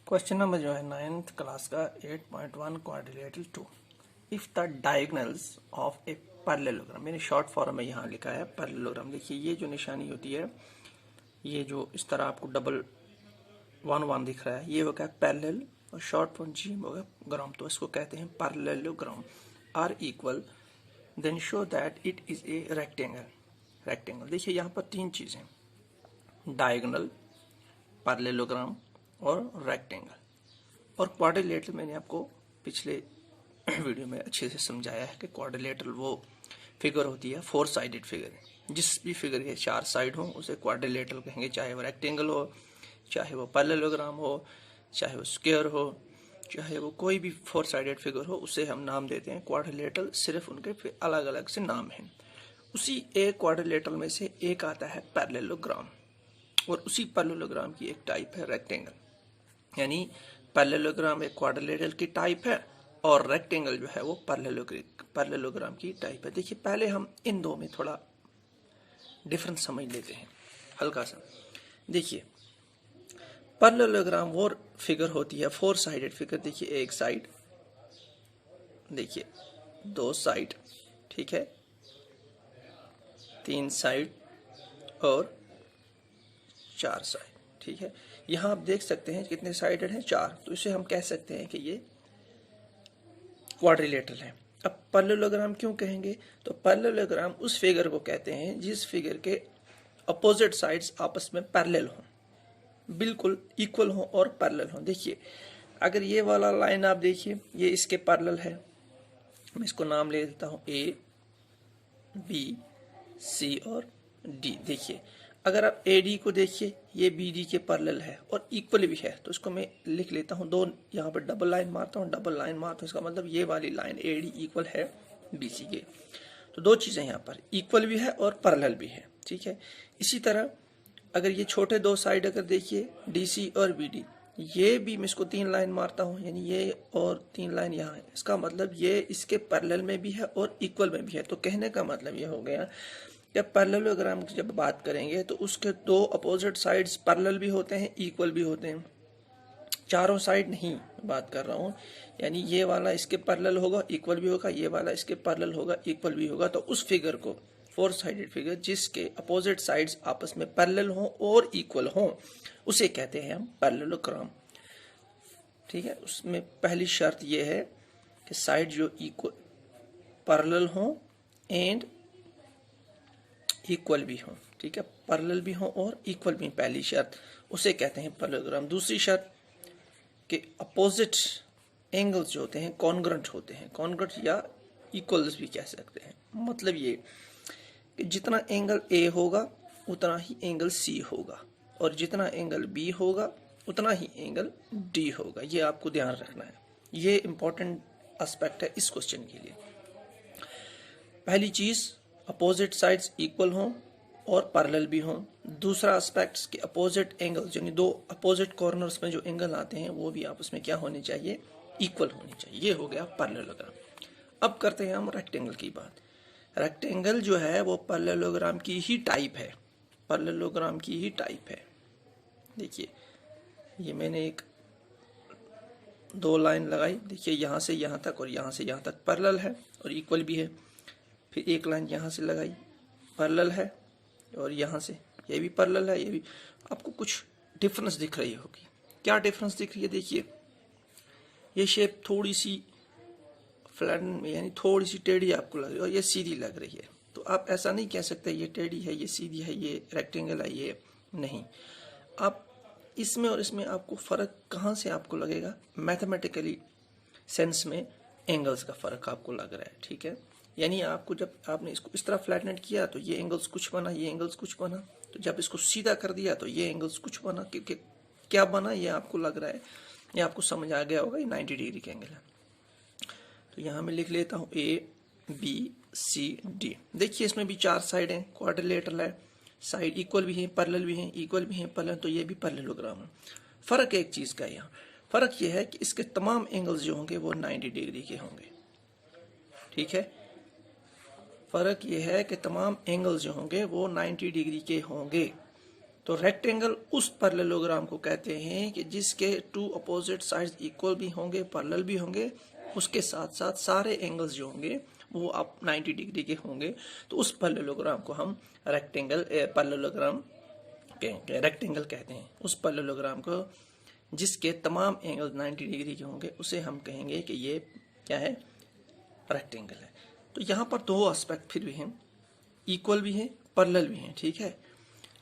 Question number जो है 9th class का 8.1 quadrilateral 2। If the diagonals of a parallelogram, मैंने शॉर्ट फॉर्म में यहाँ लिखा है पैरेललोग्राम। देखिए ये जो निशानी होती है, ये जो इस तरह आपको डबल 1 1 दिख रहा है, ये होगा पैरेलल और शॉर्ट फॉर्म जी होगा ग्राम, तो इसको कहते हैं parallelogram. Are equal then show that it is a rectangle. देखिए यहाँ पर तीन चीजें, डायगोनल, पैरेललोग्राम और रेक्टेंगल। और क्वाड्रिलेटरल मैंने आपको पिछले वीडियो में अच्छे से समझाया है कि क्वाड्रिलेटरल वो फिगर होती है 4 साइडेड फिगर। जिस भी फिगर के 4 साइड हो उसे क्वाड्रिलेटरल कहेंगे, चाहे वो रेक्टेंगल हो, चाहे वो पैरेललोग्राम हो, चाहे वो स्क्वायर हो, चाहे वो कोई भी 4 साइडेड फिगर हो, उसे हम नाम देते हैं क्वाड्रिलेटरल। सिर्फ उनके अलग अलग से नाम हैं। उसी एक क्वाड्रिलेटरल में से एक आता है पैरेललोग्राम, और उसी पैरेललोग्राम की एक टाइप है रेक्टेंगल। यानी पैरेललोग्राम एक क्वाड्रिलेटरल की टाइप है और रेक्टेंगल जो है वो पैरेललोग्राम की टाइप है। देखिए पहले हम इन दो में थोड़ा डिफरेंस समझ लेते हैं हल्का सा। देखिए पैरेललोग्राम वो फिगर होती है 4 साइडेड फिगर। देखिए एक साइड, देखिए 2 साइड, ठीक है, 3 साइड और 4 साइड, ठीक है। यहाँ आप देख सकते हैं कितने साइडेड हैं, 4, तो इसे हम कह सकते हैं कि ये क्वाड्रिलेटरल है। अब पैरेललोग्राम क्यों कहेंगे, तो पैरेललोग्राम उस फिगर को कहते हैं जिस फिगर के अपोजिट साइड्स आपस में पैरेलल हों, बिल्कुल इक्वल हों और पैरेलल हों। देखिए अगर ये वाला लाइन आप देखिए, ये इसके पैरेलल है, मैं इसको नाम ले देता हूँ A, B, C और D। देखिए अगर आप AD को देखिए, ये BD के पैरेलल है और इक्वल भी है, तो इसको मैं लिख लेता हूँ 2, यहाँ पर डबल लाइन मारता हूँ, डबल लाइन मारता हूँ, इसका मतलब ये वाली लाइन AD इक्वल है BC के। तो 2 चीजें यहाँ पर, इक्वल भी है और पैरेलल भी है, ठीक है। इसी तरह अगर ये छोटे 2 साइड अगर देखिए DC और BD, ये भी मैं इसको 3 लाइन मारता हूँ, यानी ये और 3 लाइन यहाँ है, इसका मतलब ये इसके पैरेलल में भी है और इक्वल में भी है। तो कहने का मतलब ये हो गया जब पैरेललोग्राम की जब बात करेंगे तो उसके 2 अपोजिट साइड्स पैरेलल भी होते हैं, इक्वल भी होते हैं। चारों साइड नहीं बात कर रहा हूँ, यानी ये वाला इसके पैरेलल होगा, इक्वल भी होगा, ये वाला इसके पैरेलल होगा, इक्वल भी होगा। तो उस फिगर को 4 साइडेड फिगर जिसके अपोजिट साइड्स आपस में पैरेलल हों और इक्वल हों, उसे कहते हैं हम पैरेललोग्राम, ठीक है। उसमें पहली शर्त यह है कि साइड जो इक्वल पैरेलल हों एंड इक्वल भी हो, ठीक है, पैरेलल भी हो और इक्वल भी, पहली शर्त, उसे कहते हैं पैरेललोग्राम। दूसरी शर्त कि अपोजिट एंगल्स जो होते हैं कॉन्ग्रुएंट होते हैं, कॉन्ग्रुएंट या इक्वल्स भी कह सकते हैं। मतलब ये कि जितना एंगल A होगा उतना ही एंगल C होगा, और जितना एंगल B होगा उतना ही एंगल D होगा। ये आपको ध्यान रखना है, ये इंपॉर्टेंट एस्पेक्ट है इस क्वेश्चन के लिए। पहली चीज अपोजिट साइड्स इक्वल हों और पैरेलल भी हों। दूसरा एस्पेक्ट कि अपोजिट एंगल्स, यानी 2 अपोजिट कॉर्नर्स में जो एंगल आते हैं वो भी आपस में क्या होने चाहिए, इक्वल होने चाहिए। ये हो गया पैरेललोग्राम। अब करते हैं हम रेक्टेंगल की बात। रेक्टेंगल जो है वो पैरेललोग्राम की ही टाइप है, पैरेललोग्राम की ही टाइप है। देखिए ये मैंने एक 2 लाइन लगाई, देखिए यहाँ से यहाँ तक और यहाँ से यहाँ तक पैरेलल है और इक्वल भी है। फिर एक लाइन यहाँ से लगाई, पैरेलल है, और यहाँ से ये भी पैरेलल है, ये भी। आपको कुछ डिफरेंस दिख रही होगी, क्या डिफरेंस दिख रही है, देखिए ये शेप थोड़ी सी फ्लैट में, यानी थोड़ी सी टेढ़ी आपको लग रही है और ये सीधी लग रही है। तो आप ऐसा नहीं कह सकते ये टेढ़ी है, ये सीधी है, ये रेक्टेंगल है, ये नहीं। आप इसमें और इसमें आपको फर्क कहाँ से आपको लगेगा, मैथमेटिकली सेंस में एंगल्स का फर्क आपको लग रहा है, ठीक है। यानी आपको जब आपने इसको इस तरह फ्लैटनेट किया तो ये एंगल्स कुछ बना, ये एंगल्स कुछ बना, तो जब इसको सीधा कर दिया तो ये एंगल्स कुछ बना, क्योंकि क्या बना ये आपको लग रहा है, ये आपको समझ आ गया होगा, ये 90 डिग्री का एंगल है। तो यहाँ मैं लिख लेता हूँ ABCD। देखिए इसमें भी 4 साइड हैं, क्वाड्रिलेटरल है, साइड इक्वल भी है, पैरेलल भी है, इक्वल भी है, पैरेलल, तो ये भी पैरेललोग्राम है। फर्क एक चीज का यहाँ, फर्क ये है कि इसके तमाम एंगल्स जो होंगे वो 90 डिग्री के होंगे, ठीक है। फ़र्क ये है कि तमाम एंगल्स जो होंगे वो 90 डिग्री के होंगे। तो रेक्टेंगल उस पैरेललोग्राम को कहते हैं कि जिसके टू अपोजिट साइड्स इक्वल भी होंगे, पैरेलल भी होंगे, उसके साथ साथ सारे एंगल्स जो होंगे वो आप 90 डिग्री के होंगे। तो उस पैरेललोग्राम को हम पैरेललोग्राम रेक्टेंगल कहते हैं। उस पैरेललोग्राम को जिसके तमाम एंगल 90 डिग्री के होंगे उसे हम कहेंगे कि ये क्या है, रेक्टेंगल है। तो यहाँ पर दो एस्पेक्ट फिर भी हैं, इक्वल भी है, पैरेलल भी है, ठीक है।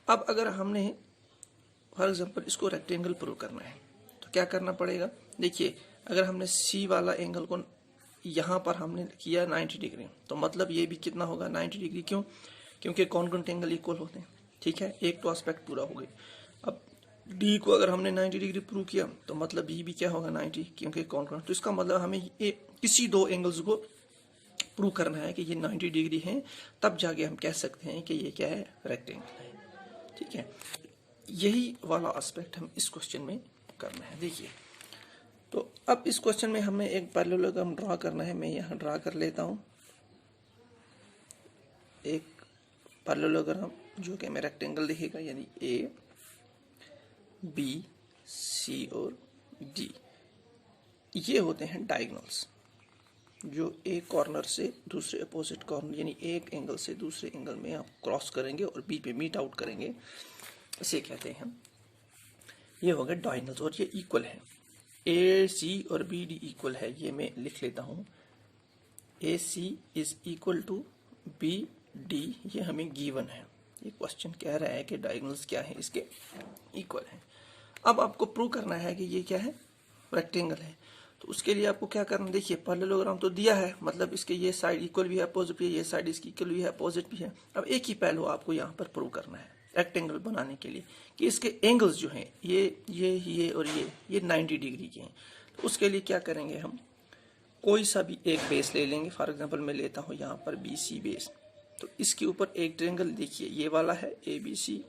अब अगर हमने फॉर एग्जांपल इसको रेक्टेंगल प्रूव करना है तो क्या करना पड़ेगा। देखिए, अगर हमने सी वाला एंगल को यहाँ पर हमने किया 90 डिग्री, तो मतलब ये भी कितना होगा 90 डिग्री। क्यों? क्योंकि कॉन्ग्रुएंट एंगल इक्वल होते हैं, ठीक है। एक तो एस्पेक्ट पूरा हो गई। अब डी को अगर हमने 90 डिग्री प्रूव किया तो मतलब बी भी क्या होगा 90, क्योंकि कॉन्ग्रुएंट। तो इसका मतलब हमें ये किसी दो एंगल्स को प्रूव करना है कि ये 90 डिग्री है, तब जाके हम कह सकते हैं कि ये क्या है, रेक्टेंगल है, ठीक है। यही वाला एस्पेक्ट हम इस क्वेश्चन में करना है। देखिए, तो अब इस क्वेश्चन में हमें एक पैरेललोग्राम ड्रा करना है। मैं यहाँ ड्रा कर लेता हूँ एक पैरेललोग्राम जो कि हमें रेक्टेंगल दिखेगा, यानी ए बी सी और डी। ये होते हैं डायगोनल्स जो एक कॉर्नर से दूसरे अपोजिट कॉर्नर, यानी एक एंगल से दूसरे एंगल में आप क्रॉस करेंगे और बी पे मीट आउट करेंगे, इसे कहते हैं। ये हो गए डायगोनल्स और ये इक्वल है। ए सी और बी डी इक्वल है, ये मैं लिख लेता हूँ। A C is equal to B D, ये हमें गिवन है। ये क्वेश्चन कह रहा है कि डायगोनल्स क्या है, इसके इक्वल है। अब आपको प्रूव करना है कि ये क्या है, रेक्टेंगल है। तो उसके लिए आपको क्या करना, देखिए पैरेललोग्राम तो दिया है, मतलब इसके ये साइड इक्वल भी है, अपोजिट भी है, ये साइड इसकी इक्वल भी है, अपोजिट भी है। अब एक ही पहलू आपको यहाँ पर प्रूव करना है रेक्टेंगल बनाने के लिए कि इसके एंगल्स जो हैं ये और ये 90 डिग्री के हैं। तो उसके लिए क्या करेंगे, हम कोई सा भी एक बेस ले लेंगे। फॉर एग्जांपल मैं लेता हूँ यहाँ पर बी सी बेस। तो इसके ऊपर एक ट्रायंगल, देखिए ये वाला है ए बी सी,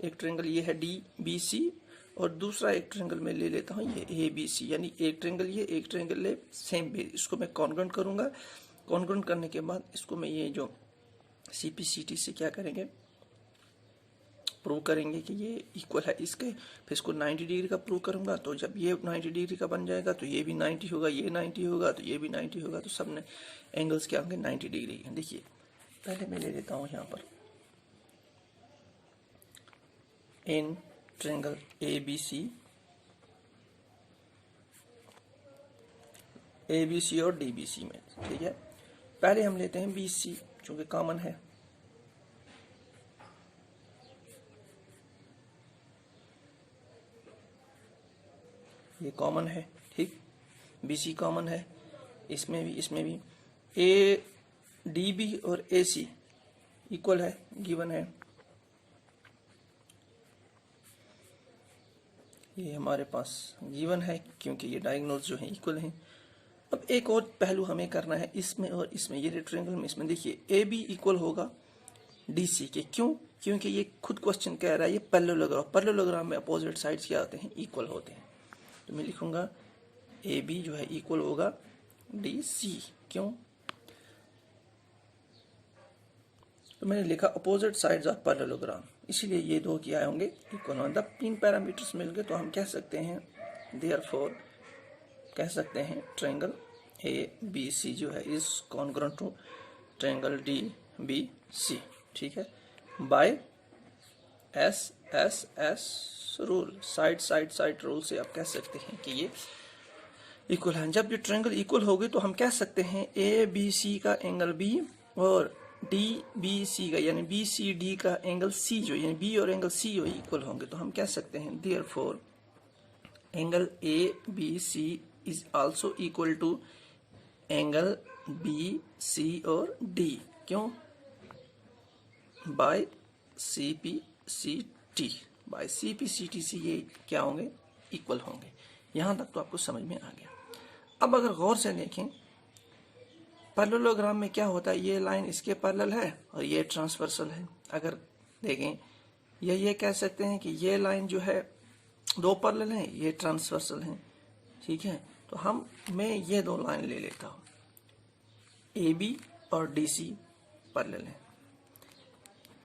एक ट्रायंगल ये है डी बी सी, और दूसरा एक ट्रायंगल मैं ले लेता हूँ ये ए बी सी, यानी एक ट्रायंगल ये, एक ट्रायंगल ले, सेम बेस। इसको मैं कॉन्ग्रुएंट करूँगा। कॉन्ग्रुएंट करने के बाद इसको मैं ये जो सी पी सी टी से क्या करेंगे, प्रूव करेंगे कि ये इक्वल है इसके। फिर इसको 90 डिग्री का प्रूव करूंगा। तो जब ये 90 डिग्री का बन जाएगा तो ये भी 90 होगा, ये 90 होगा, तो ये भी 90 होगा। तो सब एंगल्स क्या होंगे, 90 डिग्री। देखिए, पहले मैं ले लेता हूँ यहाँ पर in triangle A B C और डी बी सी में, ठीक है। पहले हम लेते हैं बी सी, चूंकि कॉमन है। ये कॉमन है, ठीक, बी सी कॉमन है, इसमें भी ए डी बी और ए सी इक्वल है, गिवन है। ये हमारे पास गिवन है क्योंकि ये डायगोनल्स जो हैं इक्वल हैं। अब एक और पहलू हमें करना है इसमें और इसमें, ये ट्रायंगल में, इसमें देखिए ए बी इक्वल होगा डी सी के। क्यों? क्योंकि ये खुद क्वेश्चन कह रहा है ये पैरेललोग्राम में अपोजिट साइड्स क्या होते हैं, इक्वल होते हैं। तो मैं लिखूंगा ए बी जो है इक्वल होगा डी सी। क्यों? तो मैंने लिखा अपोजिट साइड्स ऑफ पैरेललोग्राम, इसीलिए ये दो क्या होंगे, इक्वल होंगे। जब तीन पैरामीटर्स मिल गए तो हम कह सकते हैं देयरफॉर कह सकते हैं ट्रायंगल ए बी सी जो है is congruent to triangle D B C, ठीक है, by S S S rule, side rule से आप कह सकते हैं कि ये इक्वल है। जब ये ट्रायंगल इक्वल हो गए तो हम कह सकते हैं ए बी सी का एंगल बी और डी बी सी का, यानी बी सी डी का एंगल सी जो, यानी बी और एंगल सी जो इक्वल होंगे। तो हम कह सकते हैं therefore angle A B C is also equal to angle B C और डी। क्यों? By C P C T, by C P C T से ये क्या होंगे, इक्वल होंगे। यहां तक तो आपको समझ में आ गया। अब अगर गौर से देखें पैरेललोग्राम में क्या होता है, ये लाइन इसके पैरेलल है और ये ट्रांसवर्सल है। अगर देखें ये कह सकते हैं कि ये लाइन जो है दो पैरेलल हैं, ये ट्रांसवर्सल हैं, ठीक है। तो मैं ये दो लाइन ले लेता हूँ ए बी और डी सी, पैरेलल है।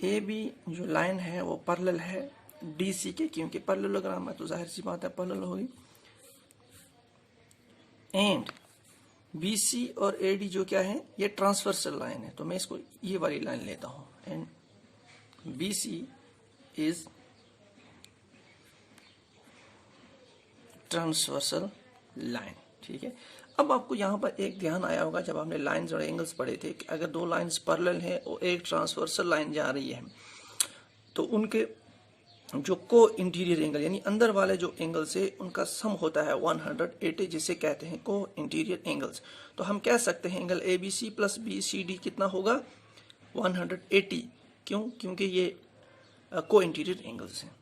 ए बी जो लाइन है वो पैरेलल है डी सी के, क्योंकि पैरेललोग्राम है तो जाहिर सी बात है पैरेलल होगी। एंड बी सी और ए डी जो क्या है, ये ट्रांसवर्सल लाइन है, तो मैं इसको ये वाली लाइन लेता हूं। And B C is transversal line, ठीक है। अब आपको यहाँ पर एक ध्यान आया होगा जब आपने लाइंस और एंगल्स पढ़े थे कि अगर दो लाइंस पैरेलल है और एक ट्रांसवर्सल लाइन जा रही है तो उनके जो को इंटीरियर एंगल यानी अंदर वाले जो एंगल्स है उनका सम होता है 180, जिसे कहते हैं को इंटीरियर एंगल्स। तो हम कह सकते हैं angle A B C plus B C D कितना होगा 180। क्यों? क्योंकि ये को इंटीरियर एंगल्स हैं।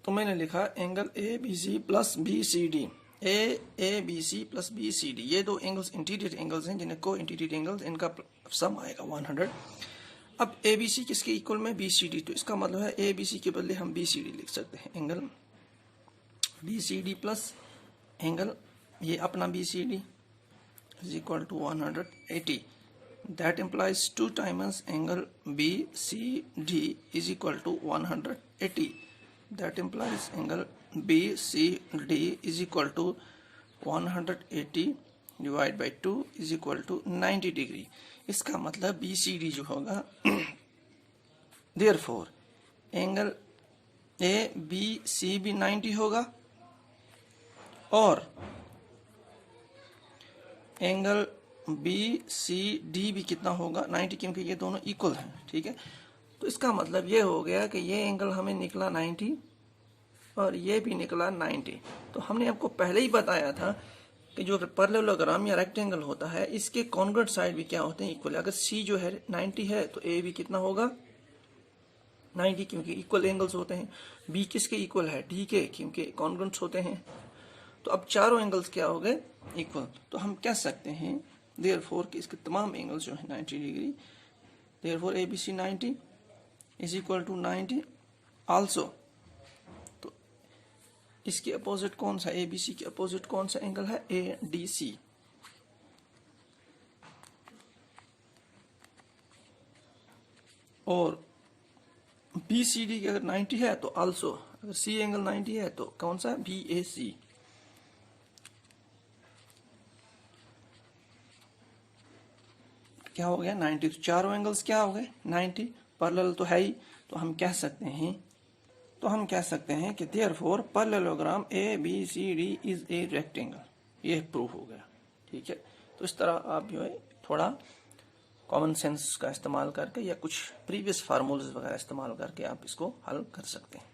तो मैंने लिखा angle A B C plus B C D, A B C plus B C D, ये दो एंगल्स इंटीरियर एंगल्स हैं जिन्हें को इंटीरियर एंगल्स, इनका सम आएगा 100। अब ए बी सी किसके इक्वल में, बी सी डी, तो इसका मतलब है ए बी सी के बदले हम बी सी डी लिख सकते हैं। Angle B C D plus angle ये अपना B C D is equal to 180। That implies 2 times angle B C D is equal to 180। That implies angle BCD is equal to 180 divided by 2 is equal to 90 degree। इसका मतलब BCD जो होगा therefore angle ABC भी 90 होगा और angle BCD भी कितना होगा 90, क्योंकि ये दोनों इक्वल हैं, ठीक है। तो इसका मतलब ये हो गया कि ये एंगल हमें निकला 90 और ये भी निकला 90। तो हमने आपको पहले ही बताया था कि जो पैरेललोग्राम या रेक्टेंगल होता है इसके कॉन्ग्रुएंट साइड भी क्या होते हैं, इक्वल। अगर सी जो है 90 है तो ए भी कितना होगा 90, क्योंकि इक्वल एंगल्स होते हैं। बी किसके इक्वल है, डी के, क्योंकि कॉन्ग्रुएंट्स होते हैं। तो अब चारों एंगल्स क्या हो गए, इक्वल। तो हम कह सकते हैं देयरफॉर कि इसके तमाम एंगल्स जो है 90 degree, therefore A B C 90 is equal to 90 also। तो इसके अपोजिट कौन सा, ए बी सी के अपोजिट कौन सा एंगल है, ए डी सी। और बी सी डी अगर 90 है तो आल्सो, अगर सी एंगल 90 है तो कौन सा, बी ए सी। क्या हो गया 90, तो चारों एंगल्स क्या हो गए 90, पैरेलल तो है ही। तो हम कह सकते हैं कि therefore parallelogram A B C D is a rectangle, ये प्रूफ हो गया, ठीक है। तो इस तरह आप जो है थोड़ा कॉमन सेंस का इस्तेमाल करके या कुछ प्रीवियस फार्मूलाज वगैरह इस्तेमाल करके आप इसको हल कर सकते हैं।